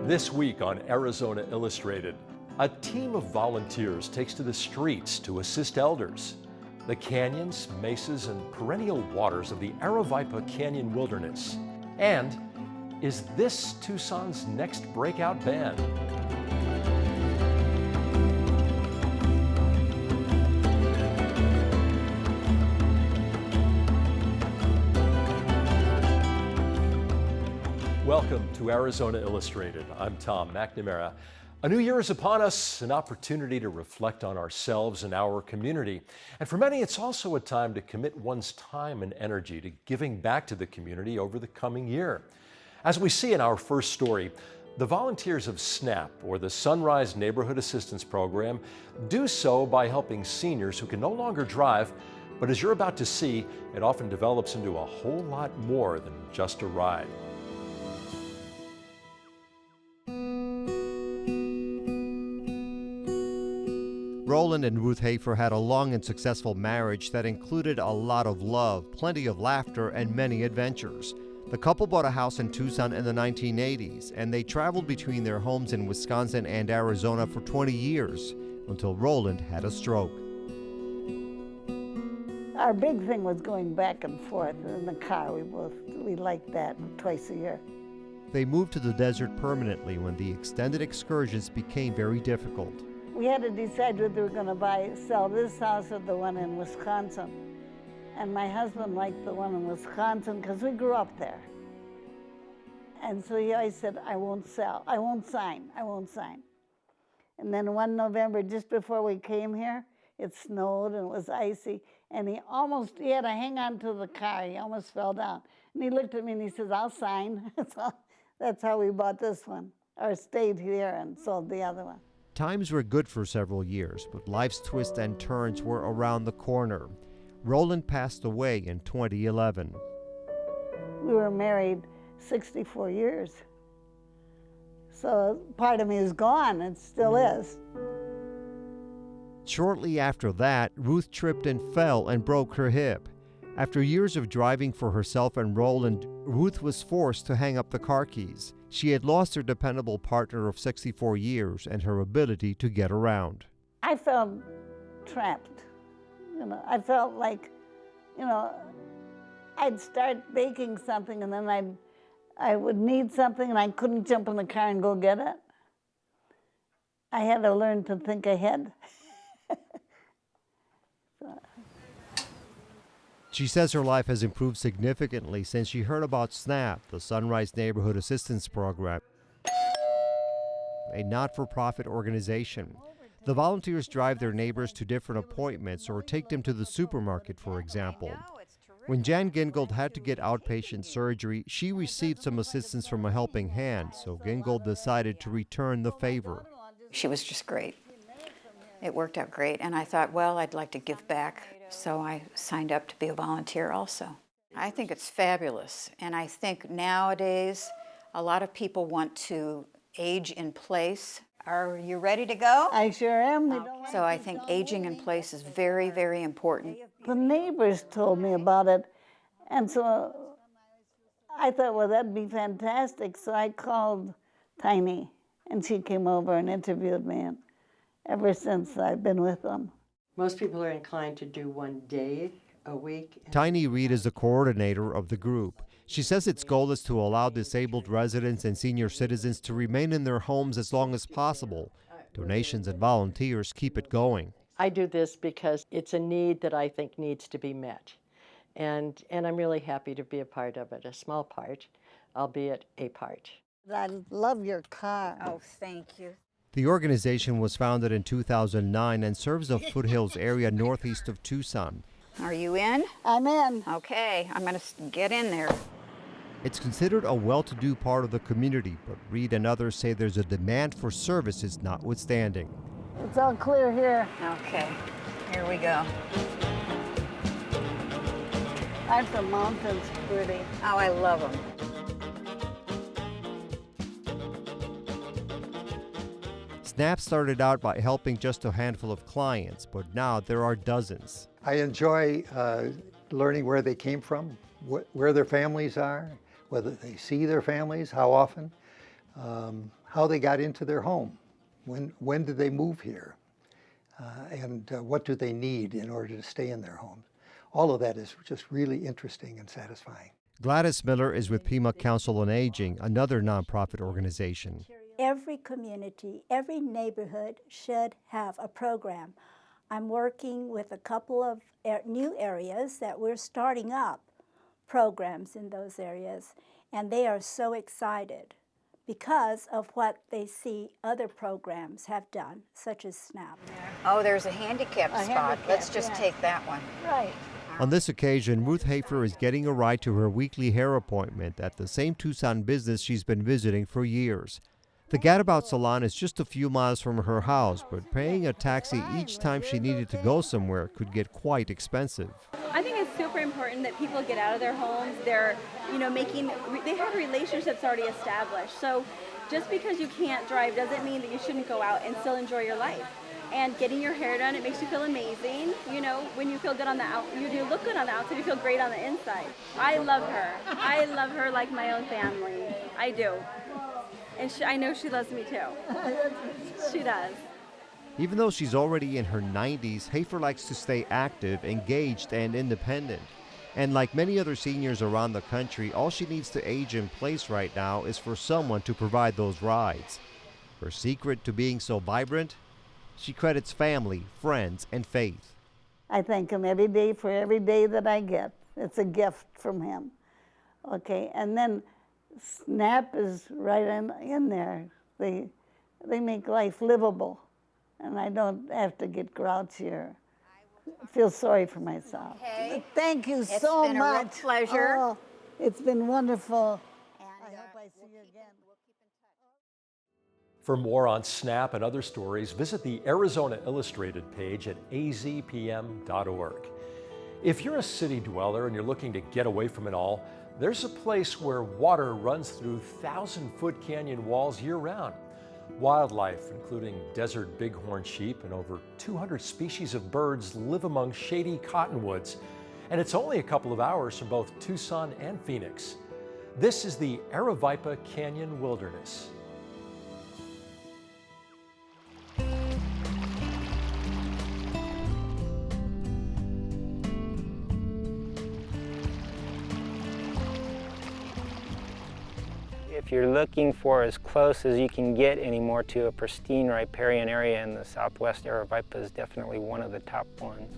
This week on Arizona Illustrated, a team of volunteers takes to the streets to assist elders. The canyons, mesas, and perennial waters of the Aravaipa Canyon Wilderness. And is this Tucson's next breakout band? Welcome to Arizona Illustrated. I'm Tom McNamara. A new year is upon us, an opportunity to reflect on ourselves and our community. And for many, it's also a time to commit one's time and energy to giving back to the community over the coming year. As we see in our first story, the volunteers of SNAP, or the Sunrise Neighborhood Assistance Program, do so by helping seniors who can no longer drive, but as you're about to see, it often develops into a whole lot more than just a ride. Roland and Ruth Hafer had a long and successful marriage that included a lot of love, plenty of laughter, and many adventures. The couple bought a house in Tucson in the 1980s, and they traveled between their homes in Wisconsin and Arizona for 20 years, until Roland had a stroke. Our big thing was going back and forth in the car. We liked that twice a year. They moved to the desert permanently when the extended excursions became very difficult. We had to decide whether we were going to sell this house or the one in Wisconsin. And my husband liked the one in Wisconsin because we grew up there. And so he always said, I won't sell, I won't sign. And then one November, just before we came here, it snowed and it was icy. And he had to hang on to the car. He almost fell down. And he looked at me and he says, I'll sign. So that's how we bought this one, or stayed here and sold the other one. Times were good for several years, but life's twists and turns were around the corner. Roland passed away in 2011. We were married 64 years. So part of me is gone, it still is. Shortly after that, Ruth tripped and fell and broke her hip. After years of driving for herself and Roland, Ruth was forced to hang up the car keys. She had lost her dependable partner of 64 years and her ability to get around. I felt trapped. I felt like, I'd start baking something and then I would need something and I couldn't jump in the car and go get it. I had to learn to think ahead. She says her life has improved significantly since she heard about SNAP, the Sunrise Neighborhood Assistance Program, a not-for-profit organization. The volunteers drive their neighbors to different appointments or take them to the supermarket, for example. When Jan Gingold had to get outpatient surgery, she received some assistance from a helping hand, so Gingold decided to return the favor. She was just great. It worked out great, and I thought, well, I'd like to give back. So I signed up to be a volunteer also. I think it's fabulous, and I think nowadays a lot of people want to age in place. Are you ready to go? I sure am. So I think aging in place is very, very important. The neighbors told me about it, and so I thought, well, that'd be fantastic. So I called Tiny, and she came over and interviewed me, and ever since I've been with them. Most people are inclined to do one day a week. Tiny Reed is the coordinator of the group. She says its goal is to allow disabled residents and senior citizens to remain in their homes as long as possible. Donations and volunteers keep it going. I do this because it's a need that I think needs to be met. And I'm really happy to be a part of it, a small part, albeit a part. I love your car. Oh, thank you. The organization was founded in 2009 and serves the foothills area northeast of Tucson. Are you in? I'm in. Okay, I'm going to get in there. It's considered a well-to-do part of the community, but Reed and others say there's a demand for services notwithstanding. It's all clear here. Okay, here we go. Aren't the mountains pretty? Oh, I love them. SNAP started out by helping just a handful of clients, but now there are dozens. I enjoy learning where they came from, where their families are, whether they see their families, how often, how they got into their home, when did they move here, and what do they need in order to stay in their homes. All of that is just really interesting and satisfying. Gladys Miller is with Pima Council on Aging, another nonprofit organization. Every community, every neighborhood should have a program. I'm working with a couple of new areas that we're starting up programs in those areas, and they are so excited because of what they see other programs have done, such as SNAP. Oh, there's a handicap spot. handicap, Let's just yes. take that one. Right. On this occasion, Ruth Hafer is getting a ride to her weekly hair appointment at the same Tucson business she's been visiting for years. The Gadabout Salon is just a few miles from her house, but paying a taxi each time she needed to go somewhere could get quite expensive. I think it's super important that people get out of their homes. They're, they have relationships already established. So just because you can't drive doesn't mean that you shouldn't go out and still enjoy your life. And getting your hair done, it makes you feel amazing. When you feel good on the you do look good on the outside, you feel great on the inside. I love her. I love her like my own family. I do. And I know she loves me too. She does. Even though she's already in her 90s, Hafer likes to stay active, engaged, and independent. And like many other seniors around the country, all she needs to age in place right now is for someone to provide those rides. Her secret to being so vibrant? She credits family, friends, and faith. I thank him every day for every day that I get. It's a gift from him. Okay, and then SNAP is right in there. They make life livable, and I don't have to get grouchy or feel sorry for myself. Okay. Thank you It's so been a real much. pleasure. Oh, it's been wonderful. I hope I see you again. For more on SNAP and other stories, visit the Arizona Illustrated page at azpm.org. If you're a city dweller and you're looking to get away from it all, there's a place where water runs through 1,000-foot canyon walls year-round. Wildlife, including desert bighorn sheep and over 200 species of birds, live among shady cottonwoods. And it's only a couple of hours from both Tucson and Phoenix. This is the Aravaipa Canyon Wilderness. If you're looking for as close as you can get anymore to a pristine riparian area in the southwest, Aravaipa is definitely one of the top ones.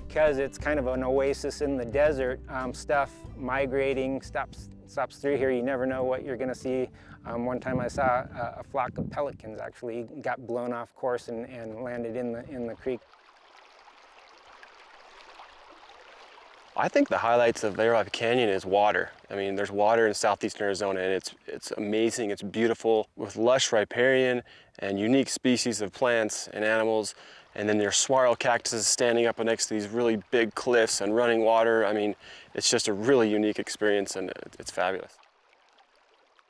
Because it's kind of an oasis in the desert, stuff migrating stops through here. You never know what you're going to see. One time I saw a flock of pelicans actually got blown off course and landed in the creek. I think the highlights of Aravaipa Canyon is water. I mean, there's water in southeastern Arizona, and it's amazing, it's beautiful, with lush riparian and unique species of plants and animals. And then there's saguaro cactuses standing up next to these really big cliffs and running water. I mean, it's just a really unique experience, and it's fabulous.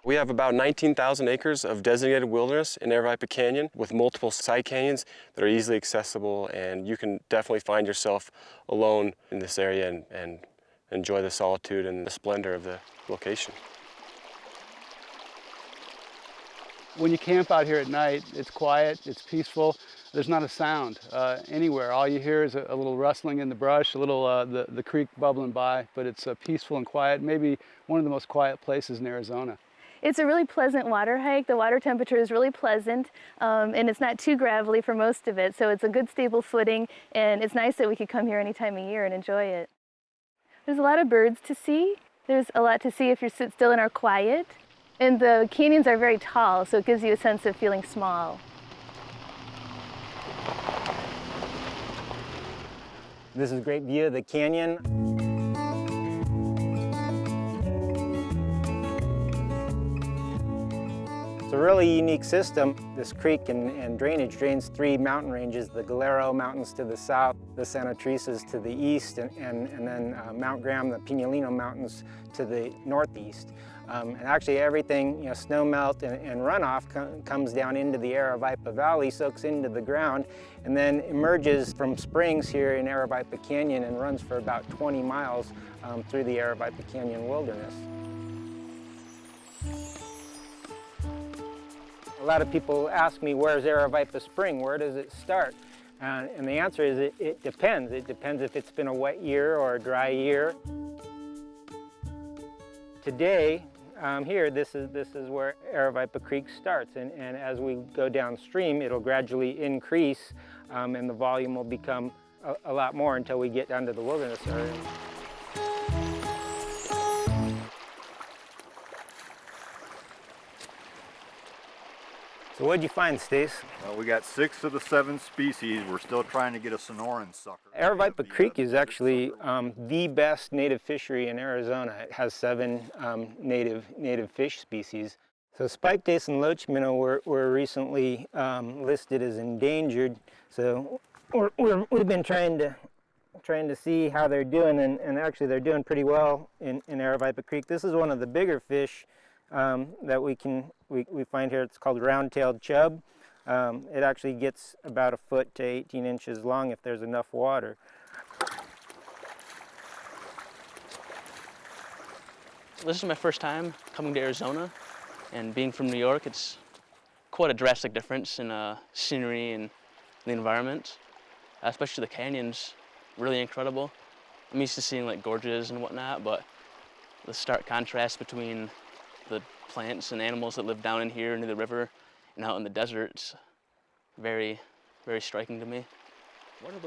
We have about 19,000 acres of designated wilderness in Aravaipa Canyon with multiple side canyons that are easily accessible, and you can definitely find yourself alone in this area and enjoy the solitude and the splendor of the location. When you camp out here at night, it's quiet, it's peaceful. There's not a sound anywhere. All you hear is a little rustling in the brush, a little the creek bubbling by, but it's peaceful and quiet, maybe one of the most quiet places in Arizona. It's a really pleasant water hike. The water temperature is really pleasant, and it's not too gravelly for most of it, so it's a good stable footing, and it's nice that we could come here any time of year and enjoy it. There's a lot of birds to see. There's a lot to see if you sit still and are quiet. And the canyons are very tall, so it gives you a sense of feeling small. This is a great view of the canyon. It's a really unique system. This creek and drainage drains three mountain ranges, the Galero Mountains to the south, the Santa Teresa's to the east, and then Mount Graham, the Pinalino Mountains to the northeast. And actually everything, snow melt and runoff comes down into the Aravaipa Valley, soaks into the ground, and then emerges from springs here in Aravaipa Canyon and runs for about 20 miles through the Aravaipa Canyon Wilderness. lot of people ask me, where's Aravaipa Spring? Where does it start? And the answer is it depends. It depends if it's been a wet year or a dry year. Today, here, this is where Aravaipa Creek starts, and as we go downstream, it'll gradually increase, and the volume will become a lot more until we get down to the wilderness area. So what'd you find, Stace? Well, we got 6 of the 7 species. We're still trying to get a Sonoran sucker. Aravaipa Creek is actually the best native fishery in Arizona. It has 7 native fish species. So spiked ace and loach minnow were recently listed as endangered. So we've been trying to see how they're doing, and actually they're doing pretty well in Aravaipa Creek. This is one of the bigger fish that we find here. It's called round-tailed chub. It actually gets about a foot to 18 inches long if there's enough water. This is my first time coming to Arizona, and being from New York, it's quite a drastic difference in scenery and the environment, especially the canyons, really incredible. I'm used to seeing like gorges and whatnot, but the stark contrast between the plants and animals that live down in here near the river and out in the desert, it's very, very striking to me. What are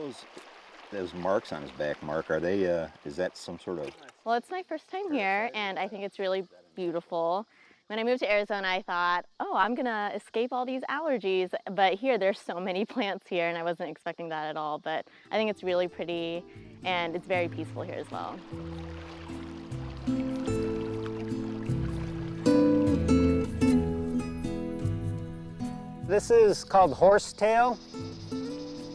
those marks on his back, Mark? Are they, is that some sort of... Well, it's my first time here, and I think it's really beautiful. When I moved to Arizona, I thought, oh, I'm gonna escape all these allergies, but here there's so many plants here, and I wasn't expecting that at all, but I think it's really pretty, and it's very peaceful here as well. This is called horsetail,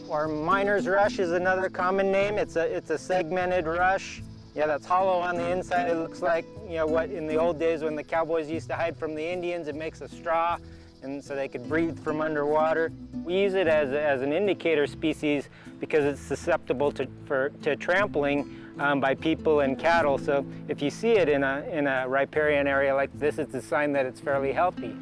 or miner's rush is another common name. It's a segmented rush. Yeah, that's hollow on the inside. It looks like, you know, what in the old days when the cowboys used to hide from the Indians, it makes a straw, and so they could breathe from underwater. We use it as an indicator species because it's susceptible to trampling by people and cattle. So if you see it in a riparian area like this, it's a sign that it's fairly healthy.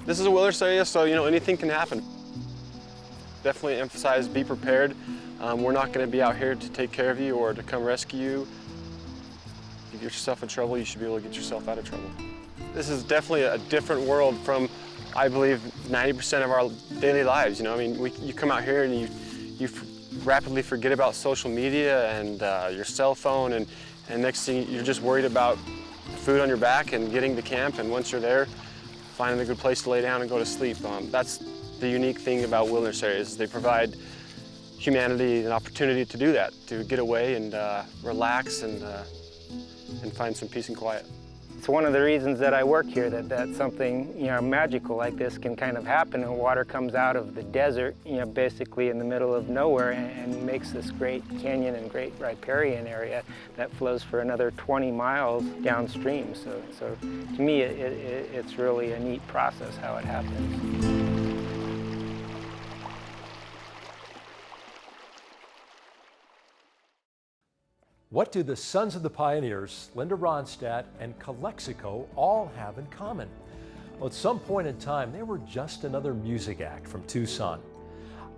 This is a wilderness area, so you know anything can happen. Definitely emphasize be prepared. We're not going to be out here to take care of you or to come rescue you. If you get yourself in trouble, you should be able to get yourself out of trouble. This is definitely a different world from, I believe, 90% of our daily lives. You know, I mean, you come out here and you rapidly forget about social media and your cell phone, and next thing you're just worried about food on your back and getting to camp, and once you're there, finding a good place to lay down and go to sleep. That's the unique thing about wilderness areas. They provide humanity an opportunity to do that, to get away and relax and find some peace and quiet. It's one of the reasons that I work here, that something, you know, magical like this can kind of happen, and water comes out of the desert, you know, basically in the middle of nowhere, and makes this great canyon and great riparian area that flows for another 20 miles downstream. So to me, it's really a neat process how it happens. What do the Sons of the Pioneers, Linda Ronstadt and Calexico, all have in common? Well, at some point in time, they were just another music act from Tucson.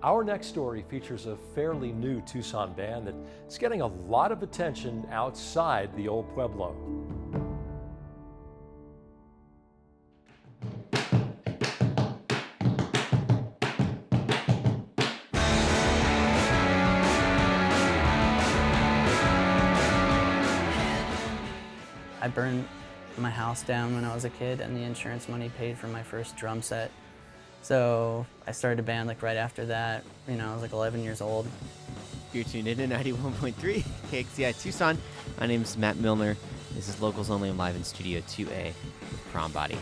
Our next story features a fairly new Tucson band that's getting a lot of attention outside the old Pueblo. I burned my house down when I was a kid, and the insurance money paid for my first drum set. So I started a band like right after that. You know, I was like 11 years old. You're tuned in to 91.3 KXCI Tucson. My name is Matt Milner. This is Locals Only. I'm live in Studio 2A with Prom Body.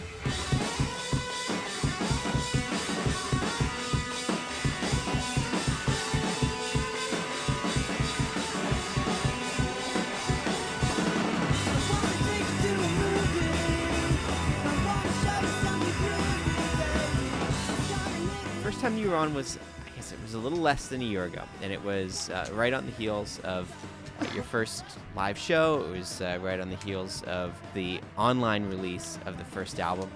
Time you were on was, I guess it was a little less than a year ago, and it was right on the heels of your first live show. It was right on the heels of the online release of the first album.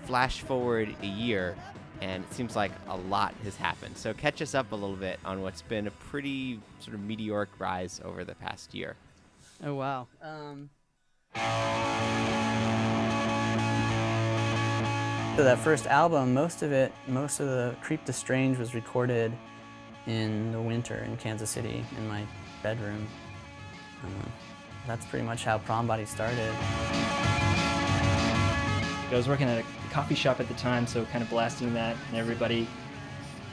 Flash forward a year, and it seems like a lot has happened. So catch us up a little bit on what's been a pretty sort of meteoric rise over the past year. Oh, wow. So that first album, most of the Creep the Strange was recorded in the winter in Kansas City in my bedroom. That's pretty much how Prom Body started. I was working at a coffee shop at the time, so kind of blasting that, and everybody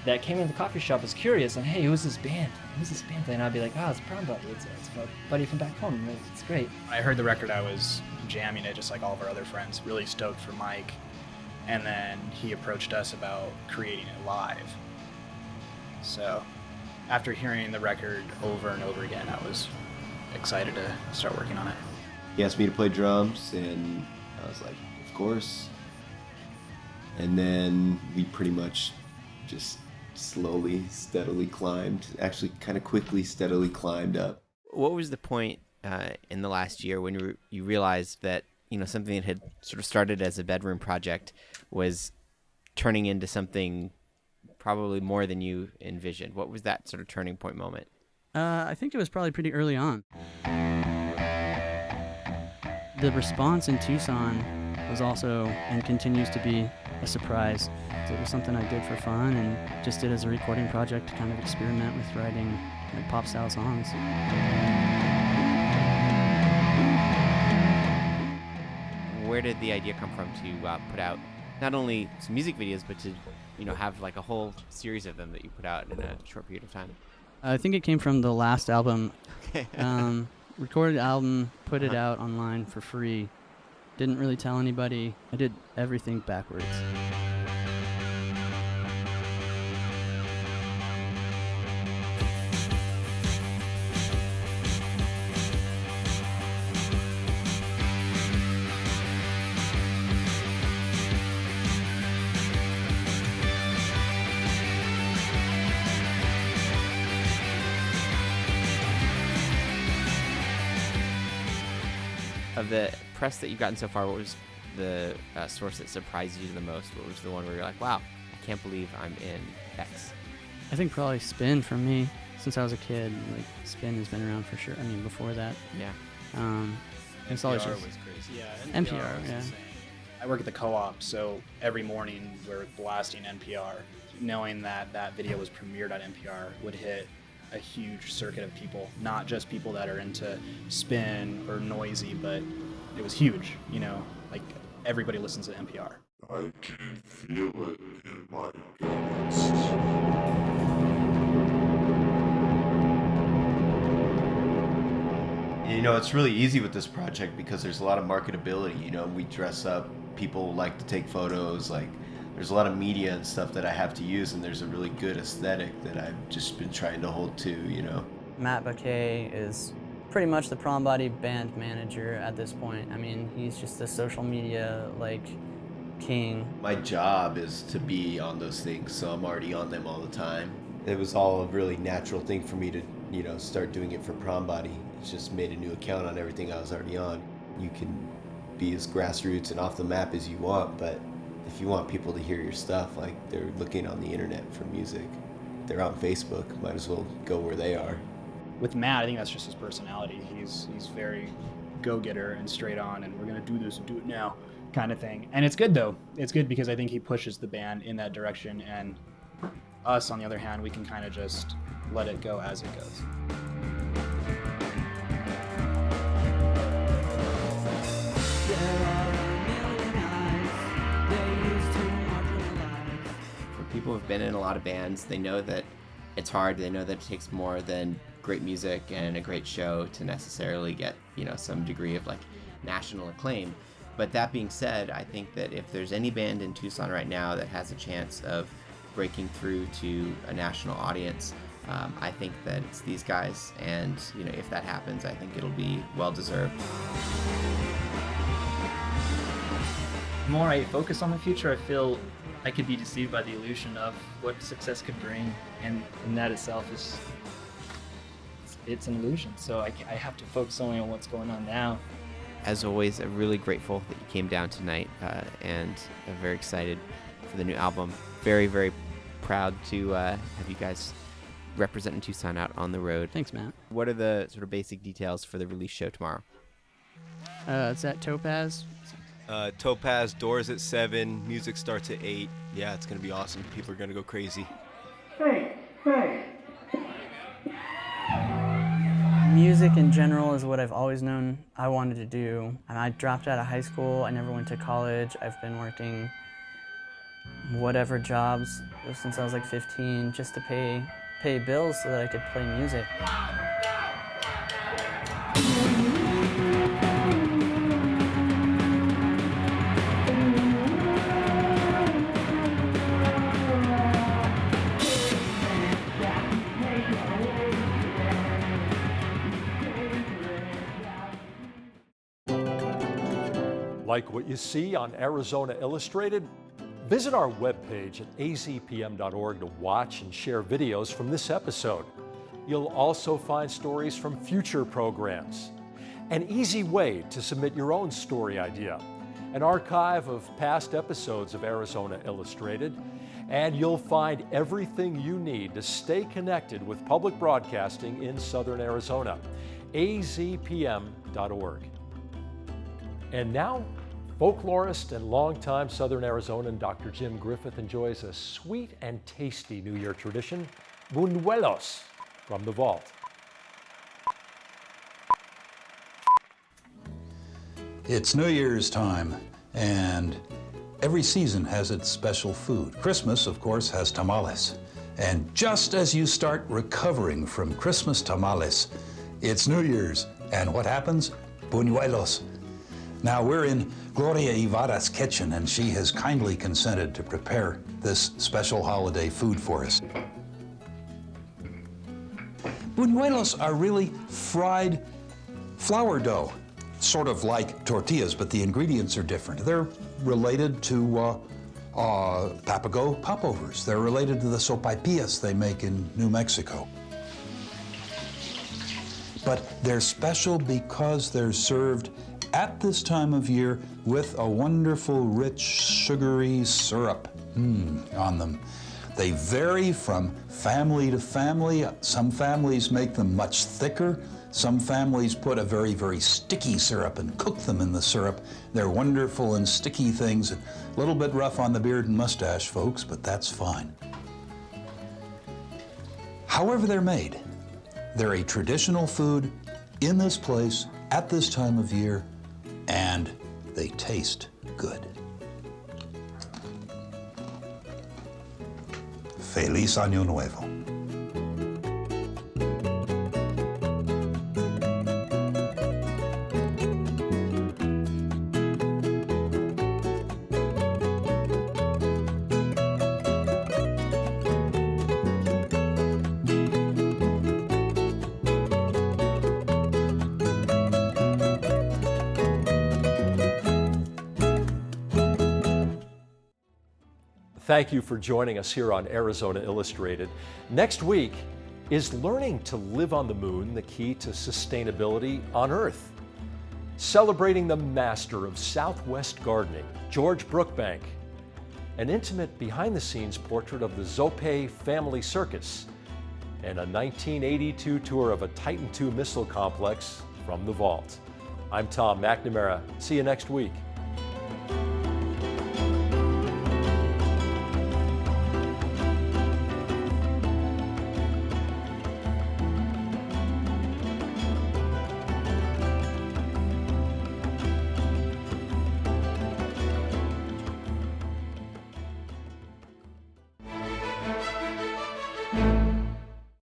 that came into the coffee shop was curious, and hey, who's this band? Who's this band? And I'd be like, oh, it's Prom Buddy. It's my buddy from back home. It's great. When I heard the record, I was jamming it just like all of our other friends, really stoked for Mike. And then he approached us about creating it live. So after hearing the record over and over again, I was excited to start working on it. He asked me to play drums, and I was like, of course. And then we pretty much just slowly, steadily climbed, actually kind of quickly, steadily climbed up. What was the point in the last year when you realized that, you know, something that had sort of started as a bedroom project was turning into something probably more than you envisioned? What was that sort of turning point moment? I think it was probably pretty early on. The response in Tucson was also and continues to be a surprise. It was something I did for fun and just did as a recording project to kind of experiment with writing like pop-style songs. Where did the idea come from to put out not only some music videos, but to, you know, have like a whole series of them that you put out in a short period of time? I think it came from the last album. Recorded album, put it out online for free. Didn't really tell anybody. I did everything backwards. Of the press that you've gotten so far, what was the source that surprised you the most? What was the one where you're like, wow, I can't believe I'm in X? I think probably Spin for me. Since I was a kid, like Spin has been around for sure. I mean, before that. Yeah. It's always NPR just was crazy. Yeah, NPR, was yeah. insane. I work at the co-op, so every morning we're blasting NPR, knowing that that video was premiered on NPR would hit a huge circuit of people, not just people that are into spin or noisy, but it was huge, you know, like everybody listens to NPR. I can feel it in my guts. You know, it's really easy with this project because there's a lot of marketability. You know, we dress up, people like to take photos, like there's a lot of media and stuff that I have to use, and there's a really good aesthetic that I've just been trying to hold to, you know. Matt Baquet is pretty much the Prom Body band manager at this point. I mean, he's just the social media, like, king. My job is to be on those things, so I'm already on them all the time. It was all a really natural thing for me to, you know, start doing it for Prom Body. It's just made a new account on everything I was already on. You can be as grassroots and off the map as you want, but if you want people to hear your stuff, like they're looking on the internet for music, they're on Facebook, might as well go where they are. With Matt, I think that's just his personality. He's very go-getter and straight on, and we're gonna do this and do it now kind of thing. And it's good though. It's good because I think he pushes the band in that direction, and us, on the other hand, we can kind of just let it go as it goes. People who've been in a lot of bands, they know that it's hard. They know that it takes more than great music and a great show to necessarily get, you know, some degree of like national acclaim. But that being said, I think that if there's any band in Tucson right now that has a chance of breaking through to a national audience, I think that it's these guys. And, you know, if that happens, I think it'll be well deserved. The more I focus on the future, I feel I could be deceived by the illusion of what success could bring, and that itself is it's an illusion. So I have to focus only on what's going on now. As always, I'm really grateful that you came down tonight, and I'm very excited for the new album. Very, very proud to have you guys representing Tucson out on the road. Thanks, Matt. What are the sort of basic details for the release show tomorrow? It's at Topaz. Topaz, doors at 7, music starts at 8. Yeah, it's going to be awesome. People are going to go crazy. Music in general is what I've always known I wanted to do. And I dropped out of high school. I never went to college. I've been working whatever jobs since I was like 15 just to pay bills so that I could play music. Like what you see on Arizona Illustrated? Visit our webpage at azpm.org to watch and share videos from this episode. You'll also find stories from future programs, an easy way to submit your own story idea, an archive of past episodes of Arizona Illustrated, and you'll find everything you need to stay connected with public broadcasting in Southern Arizona. azpm.org. And now, folklorist and longtime Southern Arizonan Dr. Jim Griffith enjoys a sweet and tasty New Year tradition, Bunuelos, from the vault. It's New Year's time, and every season has its special food. Christmas, of course, has tamales. And just as you start recovering from Christmas tamales, it's New Year's, and what happens? Bunuelos. Now, we're in Gloria Ivada's kitchen, and she has kindly consented to prepare this special holiday food for us. Bunuelos are really fried flour dough, sort of like tortillas, but the ingredients are different. They're related to Papago popovers. They're related to the sopaipillas they make in New Mexico. But they're special because they're served at this time of year with a wonderful, rich, sugary syrup on them. They vary from family to family. Some families make them much thicker. Some families put a very, very sticky syrup and cook them in the syrup. They're wonderful and sticky things. A little bit rough on the beard and mustache, folks, but that's fine. However they're made, they're a traditional food in this place at this time of year, and they taste good. Feliz Año Nuevo. Thank you for joining us here on Arizona Illustrated. Next week, is learning to live on the moon the key to sustainability on Earth? Celebrating the master of Southwest gardening, George Brookbank. An intimate behind-the-scenes portrait of the Zope family circus. And a 1982 tour of a Titan II missile complex from the vault. I'm Tom McNamara. See you next week.